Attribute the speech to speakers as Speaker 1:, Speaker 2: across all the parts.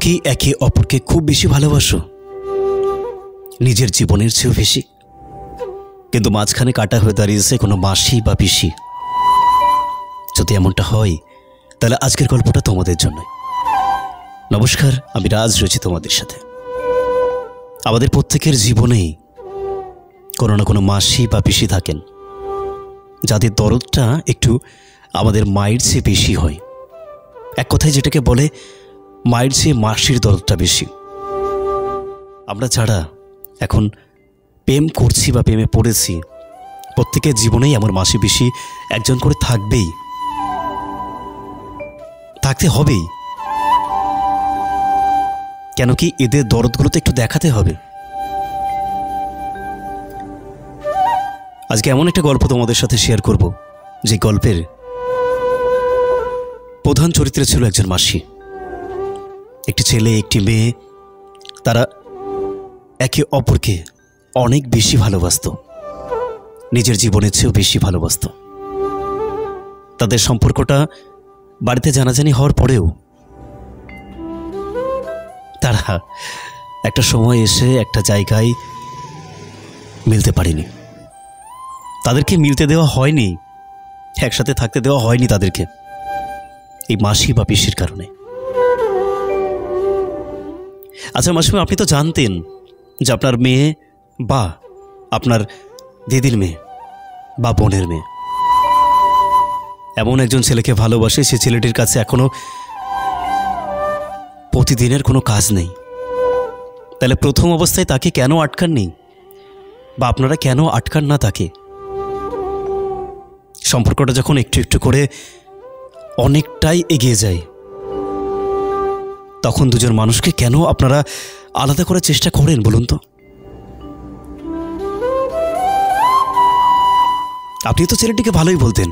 Speaker 1: কি একে অপরকে খুব বেশি ভালোবাসো, নিজের জীবনের চেয়েও বেশি, কিন্তু মাঝখানে কাটা হয়ে দাঁড়িয়েছে কোনো মাসি বা পিসি? যদি এমনটা হয় তাহলে আজকের গল্পটা তোমাদের জন্য। নমস্কার, আমি রাজ রয়েছি তোমাদের সাথে। আমাদের প্রত্যেকের জীবনেই কোনো না কোনো মাসি বা পিসি থাকেন, যাদের দরদটা একটু আমাদের মায়ের চেয়ে বেশি হয়। এক কথায় যেটাকে বলে মায়ের চেয়ে মাসির দরদটা বেশি। আমরা যারা এখন প্রেম করছি বা প্রেমে পড়েছি, প্রত্যেকের জীবনেই আমার মাসি পিসি একজন করে থাকবেই, থাকতে হবেই। কেন কি এদের দরদগুলো তো একটু দেখাতে হবে। আজকে এমন একটা গল্প তোমাদের সাথে শেয়ার করব, যে গল্পের প্রধান চরিত্রে ছিল একজন মাসি। একটি ছেলে একটি মেয়ে, তারা একে অপরকে অনেক বেশি ভালোবাসত, নিজের জীবনের চেয়েও বেশি ভালোবাসত। তাদের সম্পর্কটা বাড়িতে জানাজানি হওয়ার পরেও তারা একটা সময় এসে একটা জায়গায় মিলতে পারেনি। তাদেরকে মিলতে দেওয়া হয়নি, একসাথে থাকতে দেওয়া হয়নি তাদেরকে, এই মাসি বা পিসির কারণে। আচ্ছা মাসিমা, আপনি তো জানতেন যে আপনার মেয়ে বা আপনার দিদির মেয়ে বা বোনের মেয়ে এমন একজন ছেলেকে ভালোবাসে, সে ছেলেটির কাছে এখনো প্রতিদিনের কোনো কাজ নেই। তাহলে প্রথম অবস্থায় তাকে কেন আটকাননি, বা আপনারা কেন আটকান না তাকে? সম্পর্কটা যখন একটু একটু করে অনেকটাই এগিয়ে যায়, তখন দুজন মানুষকে কেন আপনারা আলাদা করার চেষ্টা করেন বলুন তো? আপনি তো ছেলেটিকে ভালোই বলতেন,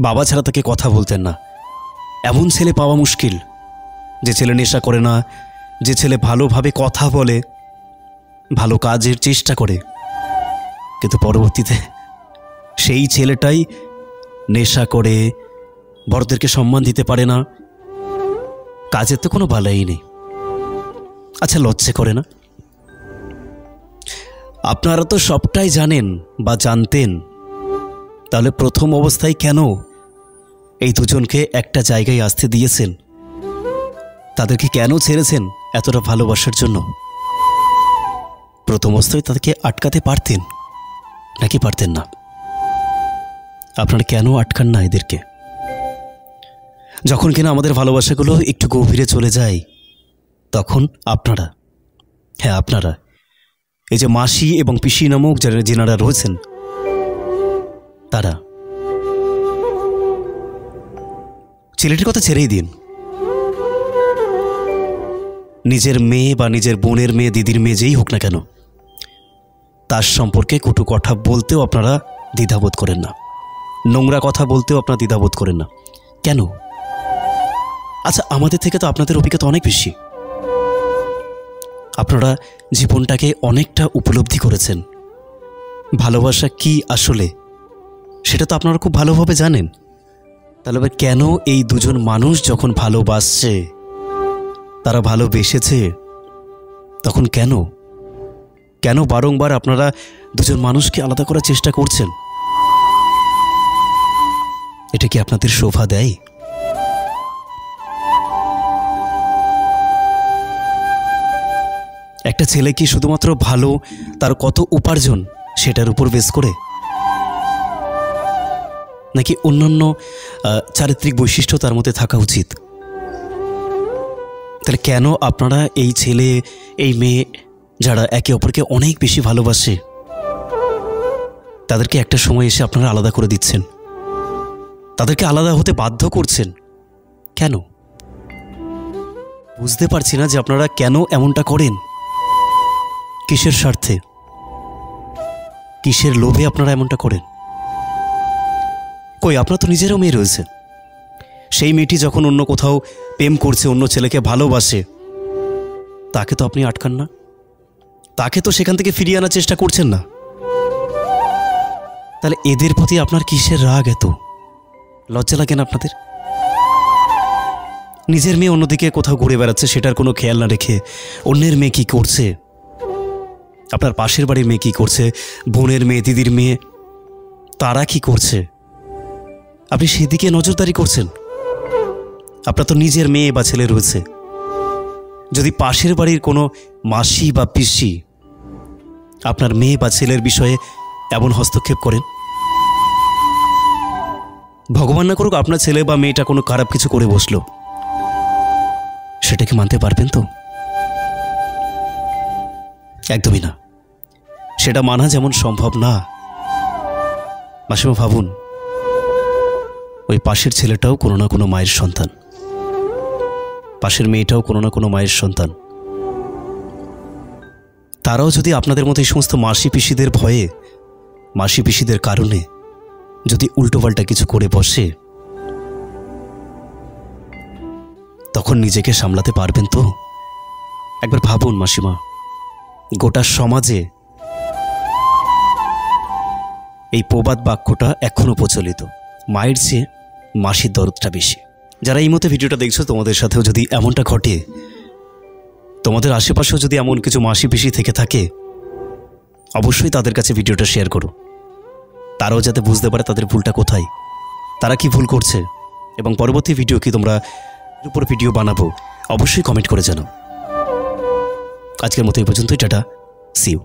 Speaker 1: বাবা ছাড়া তাকে কথা বলতেন না। এমন ছেলে পাওয়া মুশকিল, যে ছেলে নেশা করে না, যে ছেলে ভালোভাবে কথা বলে, ভালো কাজের চেষ্টা করে, কিন্তু পরবর্তীতে সেই ছেলেটাই নেশা করে, বড়দেরকে সম্মান দিতে পারে না, কাজের তো কোনো বালাই নেই। আচ্ছা লজ্জা করে না? আপনারা তো সবটাই জানেন বা জানতেন, তাহলে প্রথম অবস্থায় কেন এই দুজনকে একটা জায়গায় আসতে দিয়েছেন? তাদেরকে কেন ছেড়েছেন এতটা ভালোবাসার জন্য? প্রথম অবস্থায় তাদেরকে আটকাতে পারতেন নাকি পারতেন না? আপনারা কেন আটকান না এদেরকে? যখন কিনা আমাদের ভালোবাসাগুলো একটু গভীরে চলে যায়, তখন আপনারা, হ্যাঁ আপনারা, এই যে মাসি এবং পিসি নামক যেনারা রয়েছেন, তারা ছেলেটির কথা ছেড়েই দিন, নিজের মেয়ে বা নিজের বোনের মেয়ে, দিদির মেয়ে যেই হোক না কেন, তার সম্পর্কে কটু কথা বলতেও আপনারা দ্বিধাবোধ করেন না, নোংরা কথা বলতেও আপনারা দ্বিধাবোধ করেন না। কেন? আচ্ছা আমাদের থেকে তো আপনাদের অভিজ্ঞতা অনেক বেশি। আপনারা জীবনটাকে অনেকটা উপলব্ধি করেছেন, ভালোবাসা কি আসলে সেটা তো আপনারা খুব ভালোভাবে জানেন। তাহলে কেন এই দুজন মানুষ যখন ভালোবাসছে, তারা ভালোবেসেছে, তখন কেন কেন বারংবার আপনারা দুজন মানুষকে আলাদা করার চেষ্টা করছেন? এটা কি আপনাদের শোভা দেয়? একটা ছেলে কি শুধুমাত্র ভালো, তার কত উপার্জন সেটার উপর বেস করে, নাকি অন্যান্য চারিত্রিক বৈশিষ্ট্য তার মধ্যে থাকা উচিত? তাহলে কেন আপনারা এই ছেলে এই মেয়ে যারা একে অপরকে অনেক বেশি ভালোবাসে, তাদেরকে একটা সময় এসে আপনারা আলাদা করে দিচ্ছেন, তাদেরকে আলাদা হতে বাধ্য করছেন? কেন? বুঝতে পারছি না যে আপনারা কেন এমনটা করেন। কিসের স্বার্থে, কিসের লোভে আপনারা এমনটা করেন? কই, আপনার তো নিজেরও মেয়ে রয়েছে। সেই মেয়েটি যখন অন্য কোথাও প্রেম করছে, অন্য ছেলেকে ভালোবাসে, তাকে তো আপনি আটকান না, তাকে তো সেখান থেকে ফিরিয়ে আনার চেষ্টা করছেন না। তাহলে এদের প্রতি আপনার কিসের রাগ? এত লজ্জা লাগে না আপনাদের? নিজের মেয়ে অন্যদিকে কোথাও ঘুরে বেড়াচ্ছে, সেটার কোনো খেয়াল না রেখে অন্যের মেয়ে কী করছে, আপনার পাশের বাড়ির মেয়ে কী করছে, বোনের মেয়ে, দিদির মেয়ে, তারা কি করছে, আপনি সেদিকে নজরদারি করছেন। আপনার তো নিজের মেয়ে বা ছেলে রয়েছে। যদি পাশের বাড়ির কোনো মাসি বা পিসি আপনার মেয়ে বা ছেলের বিষয়ে এমন হস্তক্ষেপ করেন, ভগবান না করুক আপনার ছেলে বা মেয়েটা কোনো খারাপ কিছু করে বসলো, সেটাকে মানতে পারবেন তো? একদমই না। সেটা মানা যেমন সম্ভব না, মাসিমা ভাবুন, ওই পাশের ছেলেটাও কোনো না কোনো মায়ের সন্তান, পাশের মেয়েটাও কোনো না কোনো মায়ের সন্তান। তারাও যদি আপনাদের মতো এই সমস্ত মাসি পিসিদের ভয়ে, মাসি পিসিদের কারণে যদি উল্টোপাল্টা কিছু করে বসে, তখন নিজেকে সামলাতে পারবেন তো? একবার ভাবুন মাসিমা, গোটা সমাজে এই প্রবাদ বাক্যটা এখনো প্রচলিত, মায়ের চেয়ে মাসির দরদটা বেশি। যারা এই মতো ভিডিওটা দেখছো, তোমাদের সাথেও যদি এমনটা ঘটে, তোমাদের আশেপাশেও যদি এমন কিছু মাসি পিসি থেকে থাকে, অবশ্যই তাদের কাছে ভিডিওটা শেয়ার করো। তারাও যাতে বুঝতে পারে তাদের ভুলটা কোথায়, তারা কি ভুল করছে, এবং পরবর্তী ভিডিও কি তোমরা এর উপর ভিডিও বানাবো, অবশ্যই কমেন্ট করে জানাও। আজকের মতো এই পর্যন্তই। টাটা, সি ইউ।